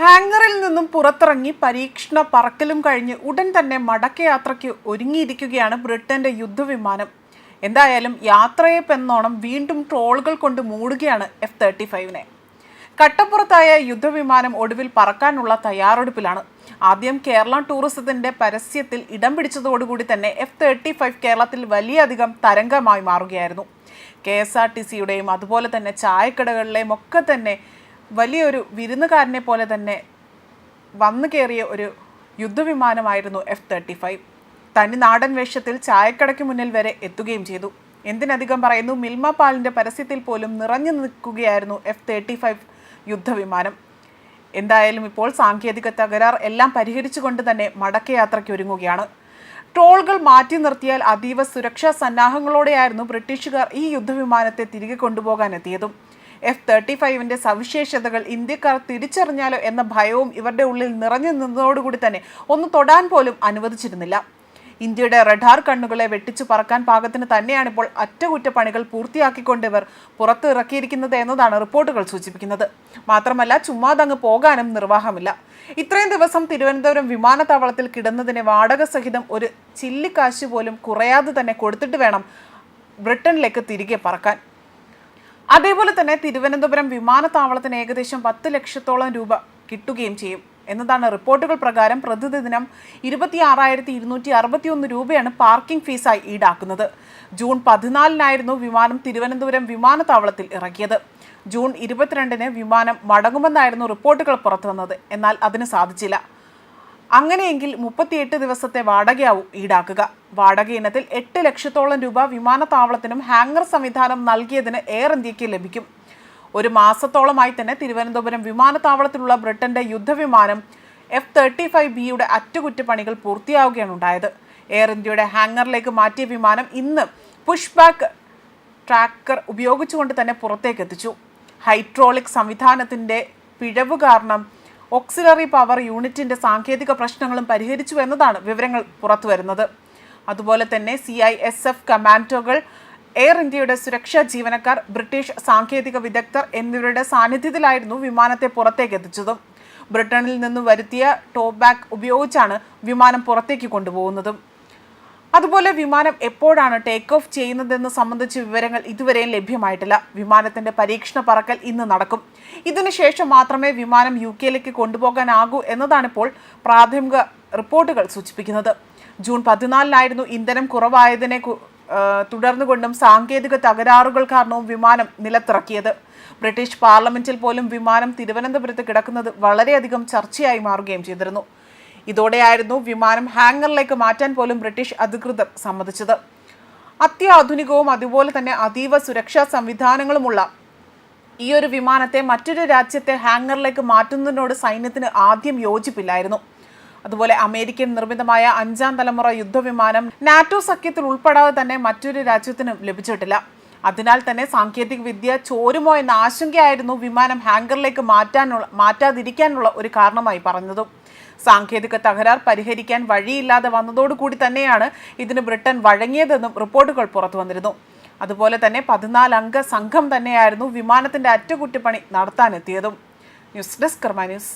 ഹാങ്ങറിൽ നിന്നും പുറത്തിറങ്ങി പരീക്ഷണ പറക്കലും കഴിഞ്ഞ് ഉടൻ തന്നെ മടക്കയാത്രയ്ക്ക് ഒരുങ്ങിയിരിക്കുകയാണ് ബ്രിട്ടന്റെ യുദ്ധവിമാനം. എന്തായാലും യാത്രയെപ്പെന്നോണം വീണ്ടും ട്രോളുകൾ കൊണ്ട് മൂടുകയാണ് F-35നെ. കട്ടപ്പുറത്തായ യുദ്ധവിമാനം ഒടുവിൽ പറക്കാനുള്ള തയ്യാറെടുപ്പിലാണ്. ആദ്യം കേരള ടൂറിസത്തിന്റെ പരസ്യത്തിൽ ഇടം പിടിച്ചതോടുകൂടി തന്നെ F-35 കേരളത്തിൽ വലിയധികം തരംഗമായി മാറുകയായിരുന്നു. KSRTCയുടെയും അതുപോലെ തന്നെ ചായക്കടകളിലെയും ഒക്കെ തന്നെ വലിയൊരു വിരുന്നുകാരനെ പോലെ തന്നെ വന്നു കയറിയ ഒരു യുദ്ധവിമാനമായിരുന്നു F-35. തനി നാടൻ വേഷത്തിൽ ചായക്കടയ്ക്ക് മുന്നിൽ വരെ എത്തുകയും ചെയ്തു. എന്തിനധികം പറയുന്നു, മിൽമ പാലിൻ്റെ പരസ്യത്തിൽ പോലും നിറഞ്ഞു നിൽക്കുകയായിരുന്നു F-35 യുദ്ധവിമാനം. എന്തായാലും ഇപ്പോൾ സാങ്കേതിക തകരാർ എല്ലാം പരിഹരിച്ചുകൊണ്ട് തന്നെ മടക്കയാത്രയ്ക്ക് ഒരുങ്ങുകയാണ്. ട്രോളുകൾ മാറ്റി നിർത്തിയാൽ അതീവ സുരക്ഷാ സന്നാഹങ്ങളോടെയായിരുന്നു ബ്രിട്ടീഷുകാർ ഈ യുദ്ധവിമാനത്തെ തിരികെ കൊണ്ടുപോകാൻ എത്തിയതും. F-35ന്റെ സവിശേഷതകൾ ഇന്ത്യക്കാർ തിരിച്ചറിഞ്ഞാലോ എന്ന ഭയവും ഇവരുടെ ഉള്ളിൽ നിറഞ്ഞു നിന്നതോടുകൂടി തന്നെ ഒന്ന് തൊടാൻ പോലും അനുവദിച്ചിരുന്നില്ല. ഇന്ത്യയുടെ റഡാർ കണ്ണുകളെ വെട്ടിച്ചു പറക്കാൻ പാകത്തിന് തന്നെയാണിപ്പോൾ അറ്റകുറ്റപ്പണികൾ പൂർത്തിയാക്കിക്കൊണ്ട് ഇവർ പുറത്ത് ഇറക്കിയിരിക്കുന്നത് എന്നതാണ് റിപ്പോർട്ടുകൾ സൂചിപ്പിക്കുന്നത്. മാത്രമല്ല, ചുമ്മാതങ്ങ് പോകാനും നിർവാഹമില്ല. ഇത്രയും ദിവസം തിരുവനന്തപുരം വിമാനത്താവളത്തിൽ കിടന്നതിന് വാടക സഹിതം ഒരു ചില്ലിക്കാശ് പോലും കുറയാതെ തന്നെ കൊടുത്തിട്ട് വേണം ബ്രിട്ടനിലേക്ക് തിരികെ പറക്കാൻ. അതേപോലെ തന്നെ തിരുവനന്തപുരം വിമാനത്താവളത്തിന് ഏകദേശം 10 ലക്ഷത്തോളം രൂപ കിട്ടുകയും ചെയ്യും എന്നതാണ് റിപ്പോർട്ടുകൾ പ്രകാരം. പ്രതിദിനം 26,261 രൂപയാണ് പാർക്കിംഗ് ഫീസായി ഈടാക്കുന്നത്. ജൂൺ 14-നായിരുന്നു വിമാനം തിരുവനന്തപുരം വിമാനത്താവളത്തിൽ ഇറക്കിയത്. ജൂൺ 22-ന് വിമാനം മടങ്ങുമെന്നായിരുന്നു റിപ്പോർട്ടുകൾ പുറത്തുവന്നത്. എന്നാൽ അതിന് സാധിച്ചില്ല. അങ്ങനെയെങ്കിൽ 38 ദിവസത്തെ വാടകയാവും ഈടാക്കുക. വാടക ഇനത്തിൽ 8 ലക്ഷത്തോളം രൂപ വിമാനത്താവളത്തിനും ഹാങ്ങർ സംവിധാനം നൽകിയതിന് എയർ ഇന്ത്യക്ക് ലഭിക്കും. ഒരു മാസത്തോളമായി തന്നെ തിരുവനന്തപുരം വിമാനത്താവളത്തിലുള്ള ബ്രിട്ടന്റെ യുദ്ധവിമാനം F-35Bയുടെ അറ്റകുറ്റപ്പണികൾ പൂർത്തിയാവുകയാണ് ഉണ്ടായത്. എയർ ഇന്ത്യയുടെ ഹാങ്ങറിലേക്ക് മാറ്റിയ വിമാനം ഇന്ന് പുഷ് ബാക്ക് ട്രാക്കർ ഉപയോഗിച്ചുകൊണ്ട് തന്നെ പുറത്തേക്ക് എത്തിച്ചു. ഹൈഡ്രോളിക് സംവിധാനത്തിന്റെ പിഴവ് കാരണം ഓക്സിലറി പവർ യൂണിറ്റിന്റെ സാങ്കേതിക പ്രശ്നങ്ങളും പരിഹരിച്ചു എന്നതാണ് വിവരങ്ങൾ പുറത്തുവരുന്നത്. അതുപോലെ തന്നെ CISF കമാൻഡോകൾ, എയർ ഇന്ത്യയുടെ സുരക്ഷാ ജീവനക്കാർ, ബ്രിട്ടീഷ് സാങ്കേതിക വിദഗ്ധർ എന്നിവരുടെ സാന്നിധ്യത്തിലായിരുന്നു വിമാനത്തെ പുറത്തേക്ക് എത്തിച്ചതും. ബ്രിട്ടനിൽ നിന്ന് വരുത്തിയ ടോബാക്ക് ഉപയോഗിച്ചാണ് വിമാനം പുറത്തേക്ക് കൊണ്ടുപോകുന്നതും. അതുപോലെ വിമാനം എപ്പോഴാണ് ടേക്ക് ഓഫ് ചെയ്യുന്നതെന്ന് സംബന്ധിച്ച വിവരങ്ങൾ ഇതുവരെയും ലഭ്യമായിട്ടില്ല. വിമാനത്തിന്റെ പരീക്ഷണ പറക്കൽ ഇന്ന് നടക്കും. ഇതിനുശേഷം മാത്രമേ വിമാനം UK കൊണ്ടുപോകാനാകൂ എന്നതാണിപ്പോൾ പ്രാഥമിക റിപ്പോർട്ടുകൾ സൂചിപ്പിക്കുന്നത്. ജൂൺ 14-നായിരുന്നു ഇന്ധനം കുറവായതിനെ തുടർന്നുകൊണ്ടും സാങ്കേതിക തകരാറുകൾ കാരണവും വിമാനം നിലത്തിറക്കിയത്. ബ്രിട്ടീഷ് പാർലമെന്റിൽ പോലും വിമാനം തിരുവനന്തപുരത്ത് കിടക്കുന്നത് വളരെയധികം ചർച്ചയായി മാറുകയും ചെയ്തിരുന്നു. ഇതോടെയായിരുന്നു വിമാനം ഹാങ്ങറിലേക്ക് മാറ്റാൻ പോലും ബ്രിട്ടീഷ് അധികൃതർ സമ്മതിച്ചത്. അത്യാധുനികവും അതുപോലെ തന്നെ അതീവ സുരക്ഷാ സംവിധാനങ്ങളുമുള്ള ഈ ഒരു വിമാനത്തെ മറ്റൊരു രാജ്യത്തെ ഹാങ്ങറിലേക്ക് മാറ്റുന്നതിനോട് സൈന്യത്തിന് ആദ്യം യോജിപ്പില്ലായിരുന്നു. അതുപോലെ അമേരിക്കൻ നിർമ്മിതമായ 5ാം തലമുറ യുദ്ധവിമാനം നാറ്റോ സഖ്യത്തിൽ ഉൾപ്പെടാതെ തന്നെ മറ്റൊരു രാജ്യത്തിനും ലഭിച്ചിട്ടില്ല. അതിനാൽ തന്നെ സാങ്കേതിക വിദ്യ ചോരുമോ എന്ന ആശങ്കയായിരുന്നു വിമാനം ഹാങ്ങറിലേക്ക് മാറ്റാതിരിക്കാനുള്ള ഒരു കാരണമായി പറഞ്ഞതും. സാങ്കേതിക തകരാർ പരിഹരിക്കാൻ വഴിയില്ലാതെ വന്നതോടുകൂടി തന്നെയാണ് ഇതിന് ബ്രിട്ടൻ വഴങ്ങിയതെന്നും റിപ്പോർട്ടുകൾ പുറത്തു വന്നിരുന്നു. അതുപോലെ തന്നെ 14 അംഗ സംഘം തന്നെയായിരുന്നു വിമാനത്തിന്റെ അറ്റകുറ്റപ്പണി നടത്താനെത്തിയതും. ന്യൂസ് ഡെസ്ക് കർമ്മ ന്യൂസ്.